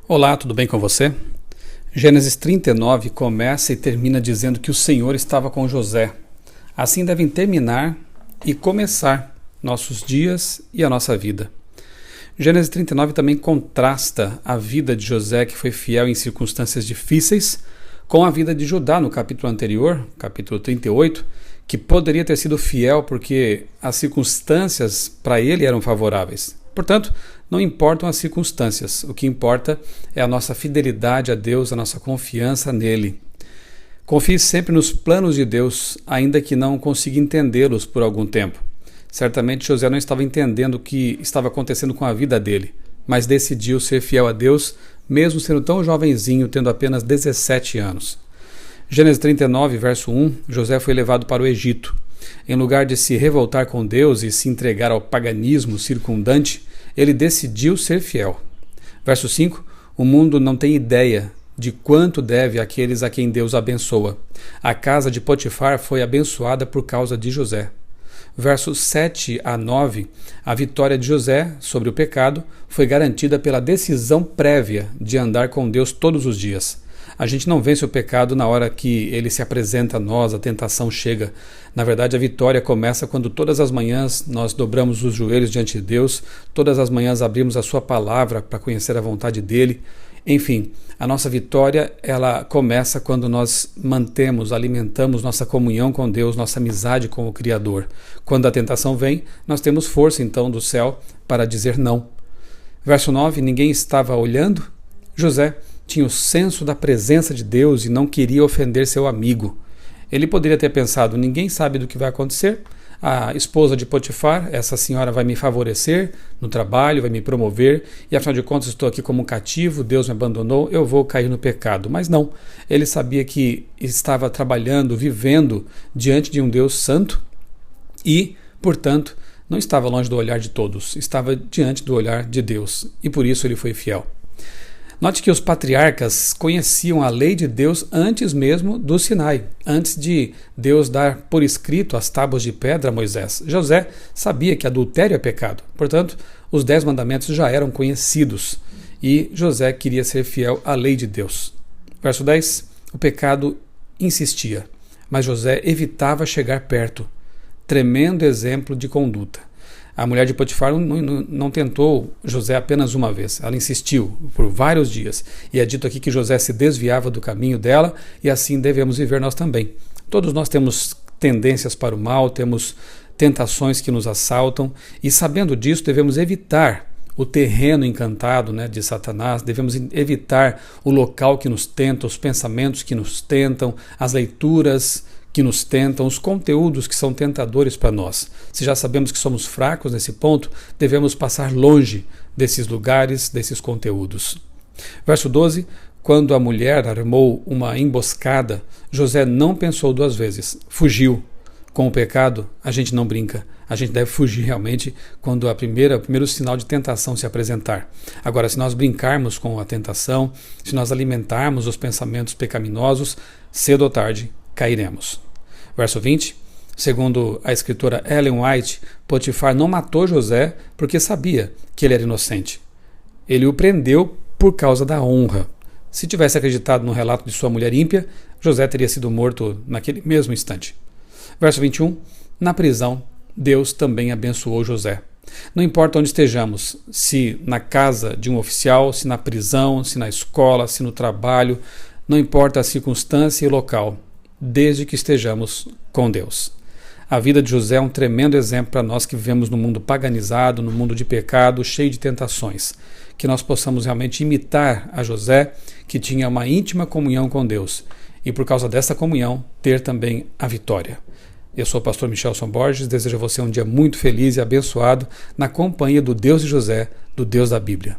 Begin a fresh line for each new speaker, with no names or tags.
Olá, tudo bem com você? Gênesis 39 começa e termina dizendo que o Senhor estava com José. Assim devem terminar e começar nossos dias e a nossa vida. Gênesis 39 também contrasta a vida de José, que foi fiel em circunstâncias difíceis, com a vida de Judá no capítulo anterior, capítulo 38, que poderia ter sido fiel porque as circunstâncias para ele eram favoráveis. Portanto, não importam as circunstâncias, o que importa é a nossa fidelidade a Deus, a nossa confiança nele. Confie sempre nos planos de Deus, ainda que não consiga entendê-los por algum tempo. Certamente José não estava entendendo o que estava acontecendo com a vida dele, mas decidiu ser fiel a Deus, mesmo sendo tão jovenzinho, tendo apenas 17 anos. Gênesis 39, verso 1, José foi levado para o Egito. Em lugar de se revoltar com Deus e se entregar ao paganismo circundante, ele decidiu ser fiel. Verso 5, o mundo não tem ideia de quanto deve àqueles a quem Deus abençoa. A casa de Potifar foi abençoada por causa de José. Versos 7 a 9, a vitória de José sobre o pecado foi garantida pela decisão prévia de andar com Deus todos os dias. A gente não vence o pecado na hora que ele se apresenta a nós, a tentação chega. Na verdade, a vitória começa quando todas as manhãs nós dobramos os joelhos diante de Deus, todas as manhãs abrimos a sua palavra para conhecer a vontade dele. Enfim, a nossa vitória ela começa quando nós alimentamos nossa comunhão com Deus, nossa amizade com o Criador. Quando a tentação vem, nós temos força então do céu para dizer não. Verso 9, ninguém estava olhando. José tinha o senso da presença de Deus e não queria ofender seu amigo. Ele poderia ter pensado, ninguém sabe do que vai acontecer, a esposa de Potifar, essa senhora vai me favorecer no trabalho, vai me promover, e afinal de contas estou aqui como um cativo, Deus me abandonou, eu vou cair no pecado. Mas não, ele sabia que estava trabalhando, vivendo diante de um Deus santo e, portanto, não estava longe do olhar de todos, estava diante do olhar de Deus, e por isso ele foi fiel. Note que os patriarcas conheciam a lei de Deus antes mesmo do Sinai, antes de Deus dar por escrito as tábuas de pedra a Moisés. José sabia que adultério é pecado, portanto, os 10 mandamentos já eram conhecidos e José queria ser fiel à lei de Deus. Verso 10, o pecado insistia, mas José evitava chegar perto. Tremendo exemplo de conduta. A mulher de Potifar não tentou José apenas uma vez, ela insistiu por vários dias. E é dito aqui que José se desviava do caminho dela e assim devemos viver nós também. Todos nós temos tendências para o mal, temos tentações que nos assaltam e sabendo disso devemos evitar o terreno encantado de Satanás, devemos evitar o local que nos tenta, os pensamentos que nos tentam, as leituras que nos tentam, os conteúdos que são tentadores para nós. Se já sabemos que somos fracos nesse ponto, devemos passar longe desses lugares, desses conteúdos. Verso 12, quando a mulher armou uma emboscada, José não pensou 2 vezes, fugiu. Com o pecado, a gente não brinca. A gente deve fugir realmente quando o primeiro sinal de tentação se apresentar. Agora, se nós brincarmos com a tentação, se nós alimentarmos os pensamentos pecaminosos, cedo ou tarde cairemos. Verso 20, segundo a escritora Ellen White, Potifar não matou José porque sabia que ele era inocente. Ele o prendeu por causa da honra. Se tivesse acreditado no relato de sua mulher ímpia, José teria sido morto naquele mesmo instante. Verso 21, na prisão, Deus também abençoou José. Não importa onde estejamos, se na casa de um oficial, se na prisão, se na escola, se no trabalho, não importa a circunstância e o local, desde que estejamos com Deus. A vida de José é um tremendo exemplo para nós que vivemos no mundo paganizado, no mundo de pecado, cheio de tentações. Que nós possamos realmente imitar a José, que tinha uma íntima comunhão com Deus, e por causa dessa comunhão, ter também a vitória. Eu sou o pastor Michelson Borges, desejo a você um dia muito feliz e abençoado na companhia do Deus de José, do Deus da Bíblia.